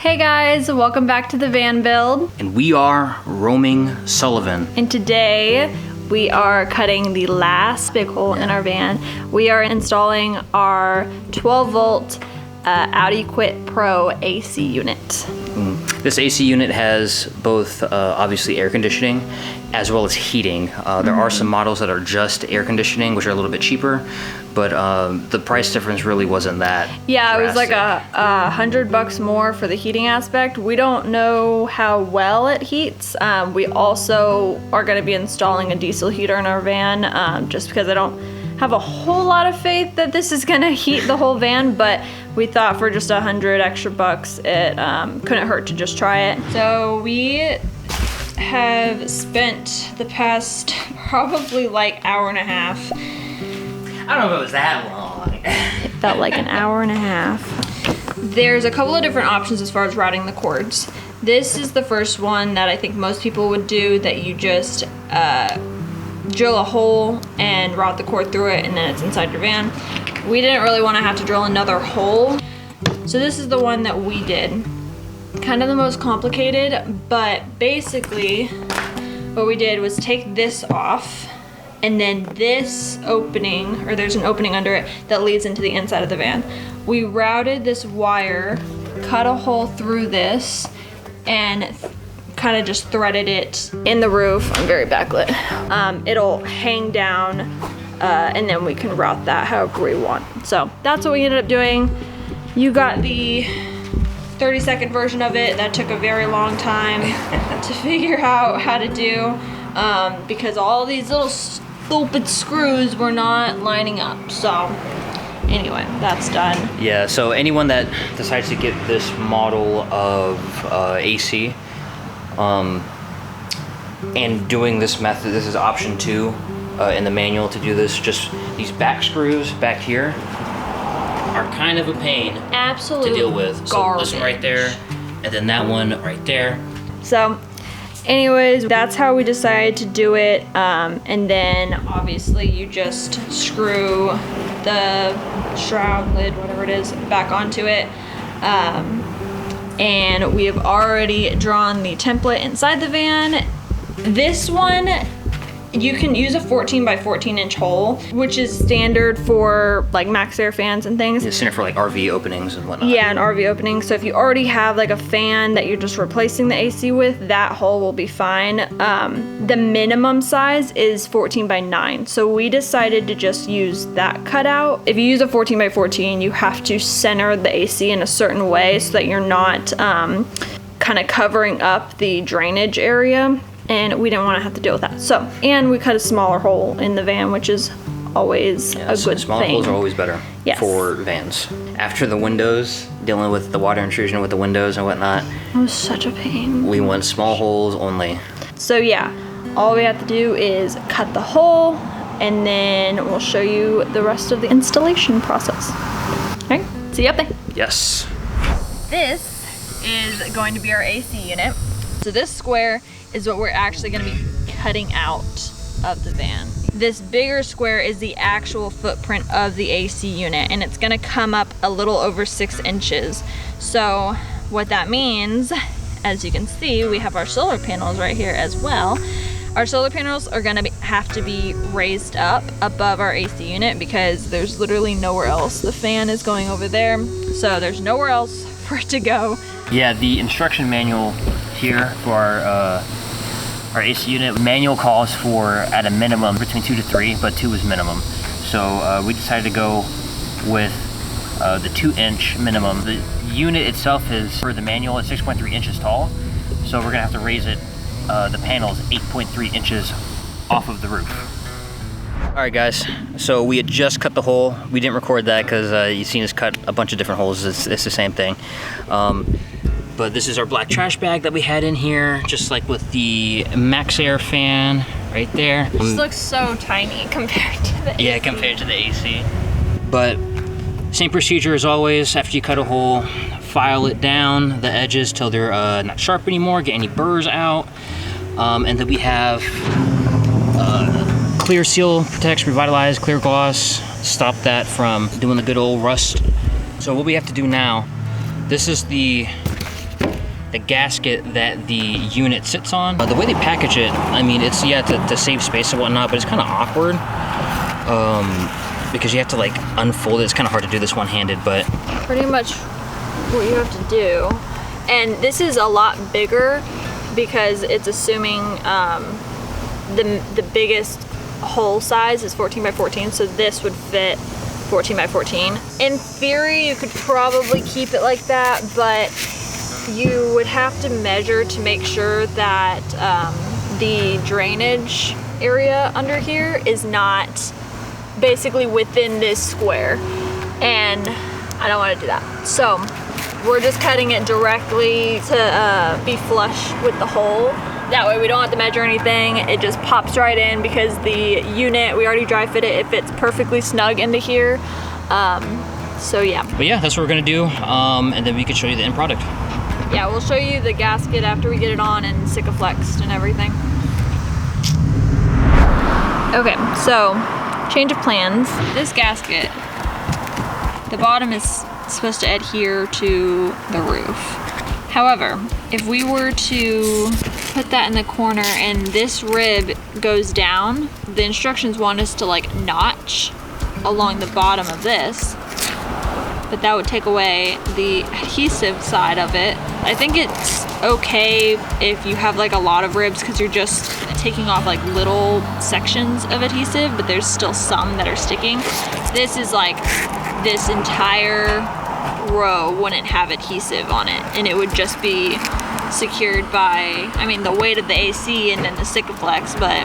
Hey guys, welcome back to the van build. And we are Roaming Sullivan. And today we are cutting the last big hole in our van. We are installing our 12 volt Audi Quit Pro AC unit. This AC unit has both obviously air conditioning as well as heating. There are some models that are just air conditioning, which are a little bit cheaper, but the price difference really wasn't that Yeah, drastic. it was like $100 more for the heating aspect. We don't know how well it heats. We also are going to be installing a diesel heater in our van, just because I don't have a whole lot of faith that this is going to heat the whole van, but we thought for just $100 extra bucks, it couldn't hurt to just try it. So we have spent the past probably like hour and a half. I don't know if it was that long. It felt like an hour and a half. There's a couple of different options as far as routing the cords. This is the first one that I think most people would do, that you just drill a hole and route the cord through it, and then it's inside your van. We didn't really want to have to drill another hole, so this is the one that we did. Kind of the most complicated, but basically what we did was take this off, and then this opening, or there's an opening under it that leads into the inside of the van. We routed this wire, cut a hole through this, and kind of just threaded it in the roof. I'm very backlit. It'll hang down, and then we can route that however we want. So that's what we ended up doing. You got the 30-second version of it. That took a very long time to figure out how to do, because all these little stupid screws were not lining up. So anyway, that's done. Yeah, so anyone that decides to get this model of AC, and doing this method, this is option 2 in the manual to do this. Just these back screws back here are kind of a pain Absolute to deal with. So garbage. this one right there, and then that one right there. So anyways, that's how we decided to do it. And then obviously you just screw the shroud, lid, whatever it is, back onto it. And we have already drawn the template inside the van. This one, you can use a 14 by 14 inch hole, which is standard for like max air fans and things. It's standard for like RV openings and whatnot. Yeah, an RV opening. So if you already have like a fan that you're just replacing the AC with, that hole will be fine. The minimum size is 14 by 9. So we decided to just use that cutout. If you use a 14 by 14, you have to center the AC in a certain way so that you're not kind of covering up the drainage area. And we didn't want to have to deal with that. So, and we cut a smaller hole in the van, which is always a good smaller thing. holes are always better for vans. After the windows, dealing with the water intrusion with the windows and whatnot, It was such a pain. we went small holes only. So yeah, all we have to do is cut the hole, and then we'll show you the rest of the installation process. All right, see you up there. Yes. This is going to be our AC unit. So this square is what we're actually going to be cutting out of the van. This bigger square is the actual footprint of the AC unit, and it's going to come up a little over 6 inches. So what that means, as you can see, we have our solar panels right here as well. Our solar panels are going to have to be raised up above our AC unit because there's literally nowhere else. The fan is going over there, so there's nowhere else for it to go. Yeah, the instruction manual here for our AC unit, manual calls for at a minimum between 2 to 3, but 2 is minimum. So we decided to go with the 2-inch minimum. The unit itself is, for the manual, it's 6.3 inches tall. So we're gonna have to raise it, the panels 8.3 inches off of the roof. All right guys, so we had just cut the hole. We didn't record that because you've seen us cut a bunch of different holes. It's the same thing. But this is our black trash bag that we had in here, just like with the Max Air fan right there. This looks so tiny compared to the AC. Yeah, compared to the AC. But same procedure as always. After you cut a hole, file it down the edges till they're not sharp anymore, get any burrs out. And then we have clear seal, protects, revitalize, clear gloss, stop that from doing the good old rust. So what we have to do now, this is the the gasket that the unit sits on. The way they package it, I mean, it's, yeah, to save space and whatnot, but it's kind of awkward because you have to like unfold it. It's kind of hard to do this one-handed, but pretty much what you have to do. And this is a lot bigger because it's assuming the biggest hole size is 14 by 14, so this would fit 14 by 14. In theory, you could probably keep it like that, but you would have to measure to make sure that the drainage area under here is not basically within this square, and I don't want to do that. So we're just cutting it directly to be flush with the hole. That way we don't have to measure anything. It just pops right in because the unit, we already dry fit it. It fits perfectly snug into here. So yeah. But yeah, that's what we're gonna do. And then we can show you the end product. Yeah, we'll show you the gasket after we get it on and Sikaflexed and everything. Okay, so change of plans. This gasket, the bottom is supposed to adhere to the roof. However, if we were to put that in the corner and this rib goes down, the instructions want us to like notch along the bottom of this, but that would take away the adhesive side of it. I think it's okay if you have like a lot of ribs because you're just taking off like little sections of adhesive, but there's still some that are sticking. This is like, this entire row wouldn't have adhesive on it, and it would just be secured by, I mean, the weight of the AC and then the Sikaflex, but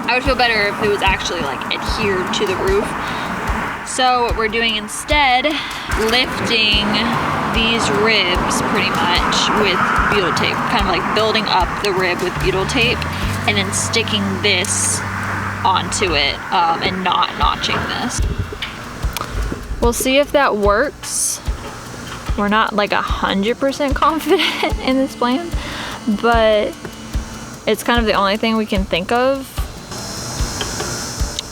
I would feel better if it was actually like adhered to the roof. So what we're doing instead, lifting these ribs pretty much with butyl tape, kind of like building up the rib with butyl tape and then sticking this onto it and not notching this. We'll see if that works. We're not like 100% confident in this plan, but it's kind of the only thing we can think of.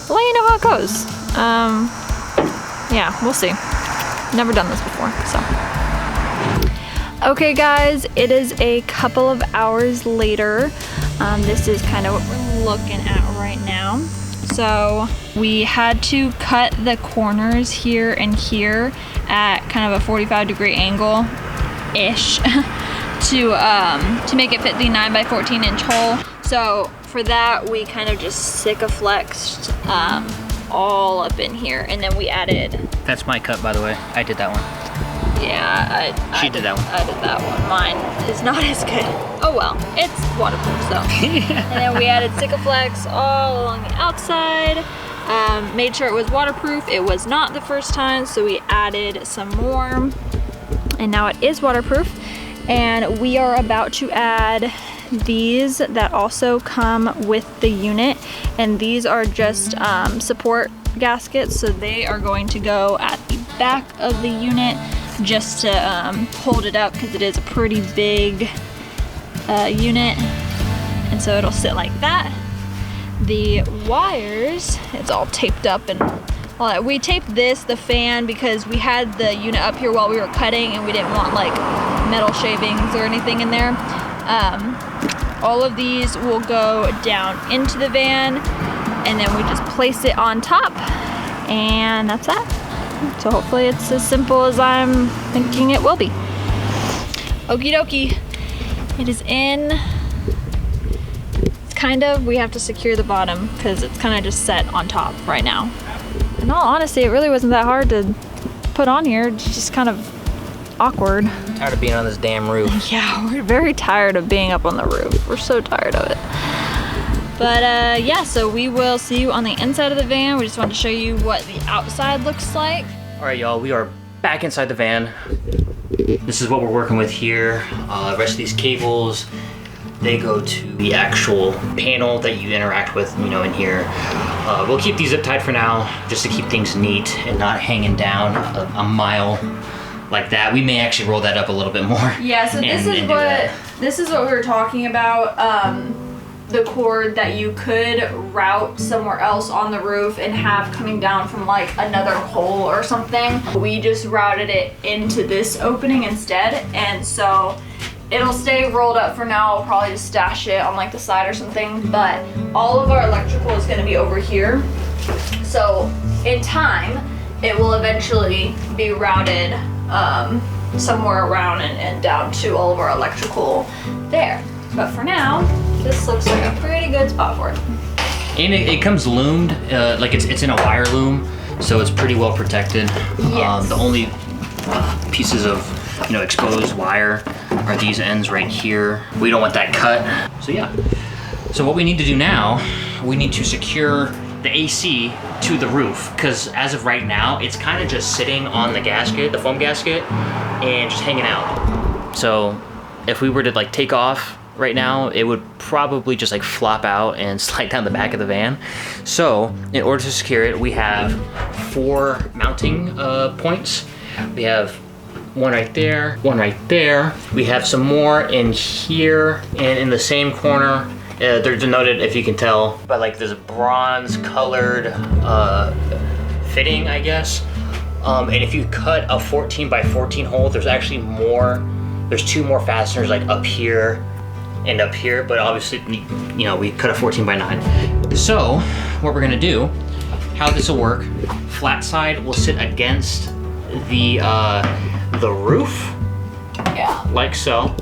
We'll let you know how it goes. Yeah, we'll see. Never done this before, so. Okay guys, it is a couple of hours later. This is kind of what we're looking at right now. So we had to cut the corners here and here at kind of a 45-degree angle-ish to make it fit the 9 by 14 inch hole. So for that, we kind of just Sikaflexed all up in here, and then we added. That's my cut, by the way. I did that one. Yeah, She did that one. I did that one. Mine is not as good. Oh well, it's waterproof, so. And then we added Sikaflex all along the outside. Made sure it was waterproof. It was not the first time, so we added some more. And now it is waterproof. And we are about to add these that also come with the unit. And these are just support gaskets, so they are going to go at the back of the unit just to hold it up because it is a pretty big unit, and so it'll sit like that. The wires, it's all taped up and all that. We taped the fan, because we had the unit up here while we were cutting and we didn't want like metal shavings or anything in there. All of these will go down into the van, and then we just place it on top, and that's that. So hopefully it's as simple as I'm thinking it will be. Okie dokie, it is in. It's kind of, we have to secure the bottom because it's kind of just set on top right now. In all honesty, it really wasn't that hard to put on here. It's just kind of awkward. I'm tired of being on this damn roof. Yeah, we're very tired of being up on the roof. We're so tired of it. But yeah, so we will see you on the inside of the van. We just wanted to show you what the outside looks like. All right, y'all, we are back inside the van. This is what we're working with here. The rest of these cables, they go to the actual panel that you interact with, you know, in here. We'll keep these zip tied for now, just to keep things neat and not hanging down a mile like that. We may actually roll that up a little bit more. Yeah, so this is what we were talking about. The cord that you could route somewhere else on the roof and have coming down from like another hole or something. We just routed it into this opening instead, and so it'll stay rolled up for now. I'll probably just stash it on like the side or something, but all of our electrical is gonna be over here. So in time, it will eventually be routed somewhere around and down to all of our electrical there. But for now, this looks like a pretty good spot for it. And it comes loomed, like it's in a wire loom, so it's pretty well protected. Yes. The only pieces of exposed wire are these ends right here. We don't want that cut. So yeah. So what we need to do now, we need to secure the AC to the roof, because as of right now, it's kind of just sitting on the gasket, the foam gasket, and just hanging out. So if we were to like take off right now, it would probably just like flop out and slide down the back of the van. So in order to secure it, we have 4 mounting points. We have one right there, one right there. We have some more in here and in the same corner. They're denoted, if you can tell, by like this bronze colored fitting, I guess. And if you cut a 14 by 14 hole, there's actually more. There's 2 more fasteners like up here and up here, but obviously, we cut a 14 by 9. So what we're gonna do, how this will work, flat side will sit against the roof, Yeah. like so.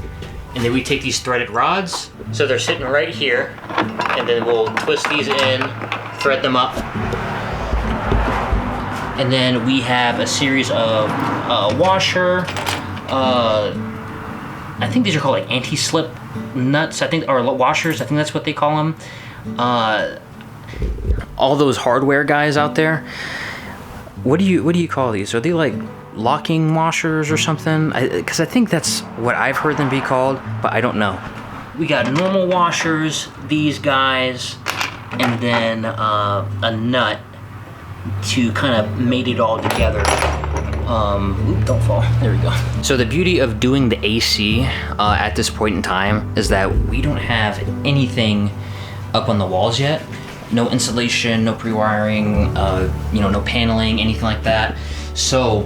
And then we take these threaded rods, so they're sitting right here, and then we'll twist these in, thread them up. And then we have a series of washer, I think these are called like anti-slip nuts, or washers, I think that's what they call them. All those hardware guys out there, what do you call these? Are they like locking washers or something? Because I think that's what I've heard them be called, but I don't know. We got normal washers, these guys, and then a nut to kind of mate it all together. Don't fall. There we go. So the beauty of doing the AC at this point in time is that we don't have anything up on the walls yet. No insulation, no pre-wiring, no paneling, anything like that. So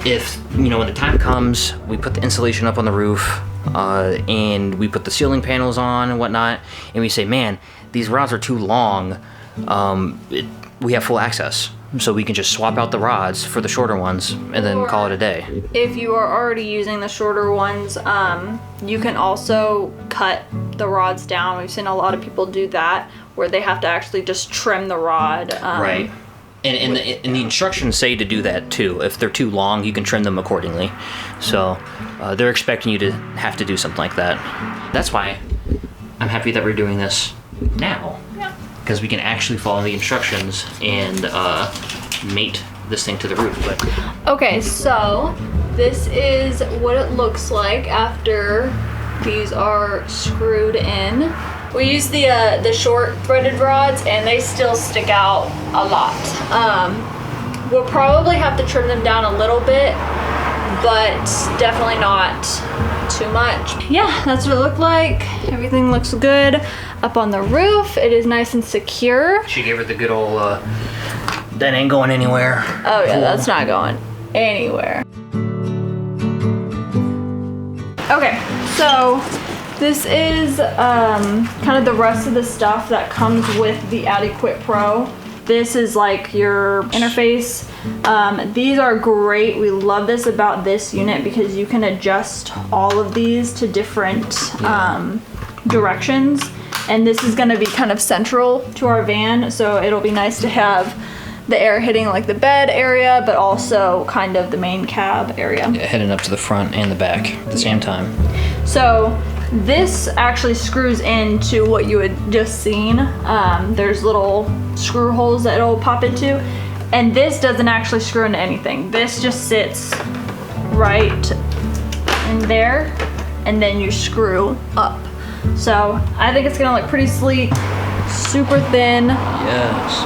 if, when the time comes, we put the insulation up on the roof, and we put the ceiling panels on and whatnot, and we say, man, these rods are too long, we have full access. So we can just swap out the rods for the shorter ones and then call it a day. If you are already using the shorter ones, you can also cut the rods down. We've seen a lot of people do that, where they have to actually just trim the rod. Right. And the instructions say to do that too. If they're too long, you can trim them accordingly. So they're expecting you to have to do something like that. That's why I'm happy that we're doing this now. Yeah. Because we can actually follow the instructions and mate this thing to the roof. But Okay, so this is what it looks like after these are screwed in. We use the short threaded rods, and they still stick out a lot. We'll probably have to trim them down a little bit, but definitely not too much. Yeah, that's what it looked like. Everything looks good up on the roof. It is nice and secure. she gave her the good old, that ain't going anywhere. Oh yeah, that's not going anywhere. Okay, so this is kind of the rest of the stuff that comes with the Adequate Pro. This is like your interface. These are great. We love this about this unit because you can adjust all of these to different directions. And this is gonna be kind of central to our van, so it'll be nice to have the air hitting like the bed area, but also kind of the main cab area. Yeah, heading up to the front and the back at the same time. So this actually screws into what you had just seen. There's little screw holes that it'll pop into, and this doesn't actually screw into anything. This just sits right in there, and then you screw up. So I think it's gonna look pretty sleek, super thin. Yes.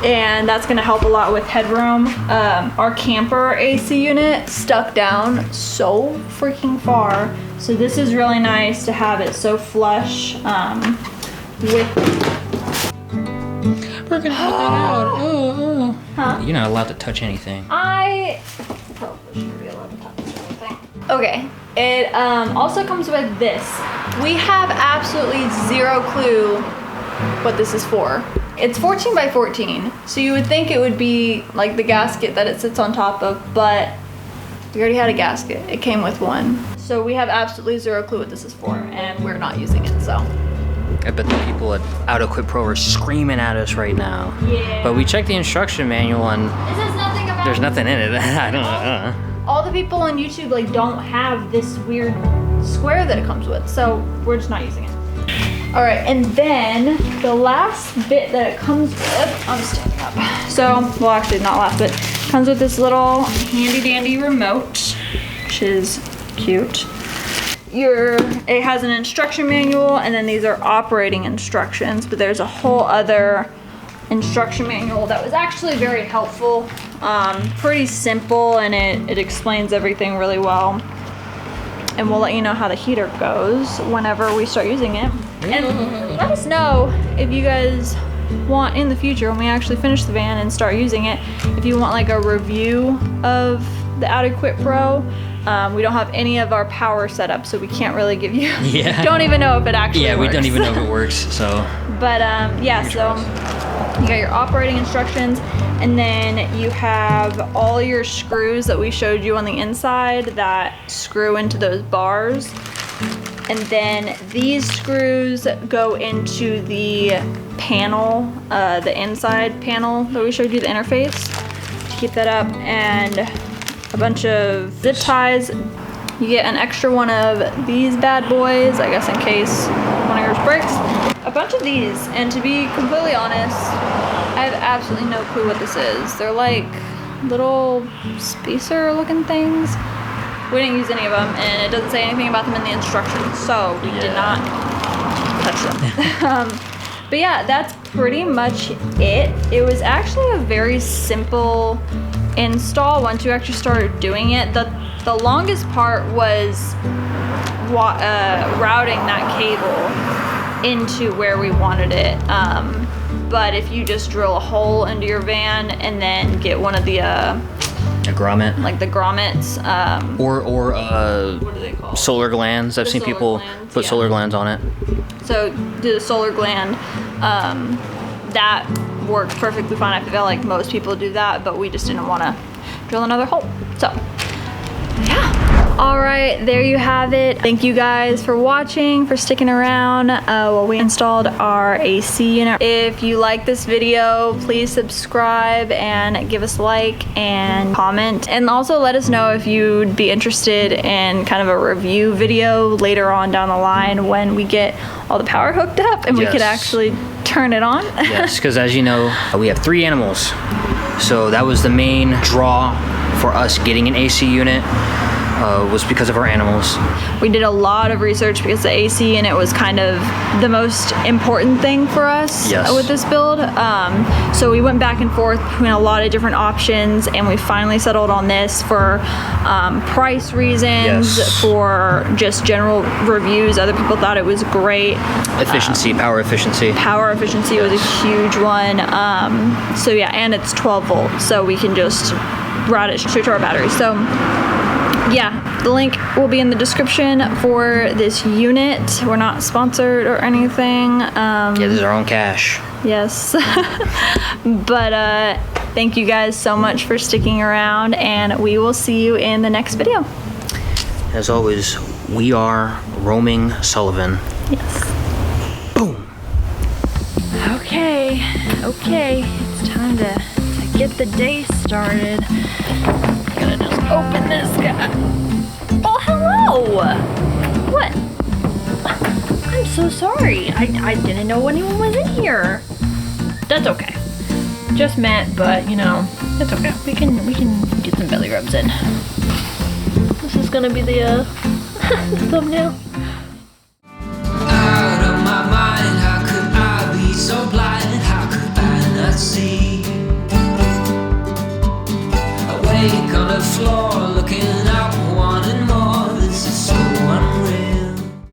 And that's gonna help a lot with headroom. Our camper AC unit stuck down so freaking far. So this is really nice to have it so flush with. We're gonna put that out. Oh. Huh? You're not allowed to touch anything. I probably shouldn't be allowed to touch anything. Okay, It also comes with this. We have absolutely zero clue what this is for. It's 14 by 14, so you would think it would be like the gasket that it sits on top of, but we already had a gasket. It came with one. So we have absolutely zero clue what this is for, and we're not using it, so. I bet the people at Out-O-Quit Pro are screaming at us right now. Yeah. But we checked the instruction manual and This has nothing about there's nothing in it. I don't know. All the people on YouTube like don't have this weird square that it comes with, so we're just not using it. All right, and then the last bit that it comes with, I'm standing up. So, well, actually not last bit, comes with this little handy dandy remote, which is cute. It has an instruction manual, and then these are operating instructions, but there's a whole other instruction manual that was actually very helpful. Pretty simple, and it explains everything really well. And we'll let you know how the heater goes whenever we start using it. And let us know if you guys want in the future, when we actually finish the van and start using it, if you want like a review of the Out-O-Quit Pro. We don't have any of our power set up, so we can't really give you. Yeah. Don't even know if it actually works. Yeah, we don't even know if it works, so. But yeah, so you got your operating instructions, and then you have all your screws that we showed you on the inside that screw into those bars. And then these screws go into the panel, the inside panel that we showed you, the interface, to keep that up, and a bunch of zip ties. You get an extra one of these bad boys, I guess in case one of yours breaks. A bunch of these, and to be completely honest, I have absolutely no clue what this is. They're like little spacer looking things. We didn't use any of them, and it doesn't say anything about them in the instructions, so we did not touch them. But yeah, that's pretty much it. It was actually a very simple install once you actually started doing it. The longest part was routing that cable into where we wanted it. But if you just drill a hole into your van and then get one of the a grommet, like the grommets, or what do they call solar glands. I've seen solar people glands, put yeah. solar glands on it. So do the solar gland. That worked perfectly fine. I feel like most people do that, but we just didn't want to drill another hole. So yeah. All right, there you have it. Thank you guys for watching, for sticking around while we installed our AC unit. If you like this video, please subscribe and give us a like and comment. And also let us know if you'd be interested in kind of a review video later on down the line when we get all the power hooked up and we could actually turn it on. Yes, because as you know, we have 3 animals. So that was the main draw for us getting an AC unit. Was because of our animals. We did a lot of research because the AC unit was kind of the most important thing for us with this build. So we went back and forth between a lot of different options, and we finally settled on this for price reasons, for just general reviews. Other people thought it was great. Efficiency, power efficiency. Power efficiency was a huge one. So yeah, and it's 12 volts, so we can just route it straight to our battery. So yeah, the link will be in the description for this unit. We're not sponsored or anything. Yeah, this is our own cash. Yes. But thank you guys so much for sticking around, and we will see you in the next video. As always, we are Roaming Sullivan. Yes. Boom. Okay, it's time to get the day started. Gonna just open this guy. Oh, hello! What? I'm so sorry. I didn't know anyone was in here. That's okay. Just met, but you know, it's okay. We can get some belly rubs in. This is gonna be the thumbnail.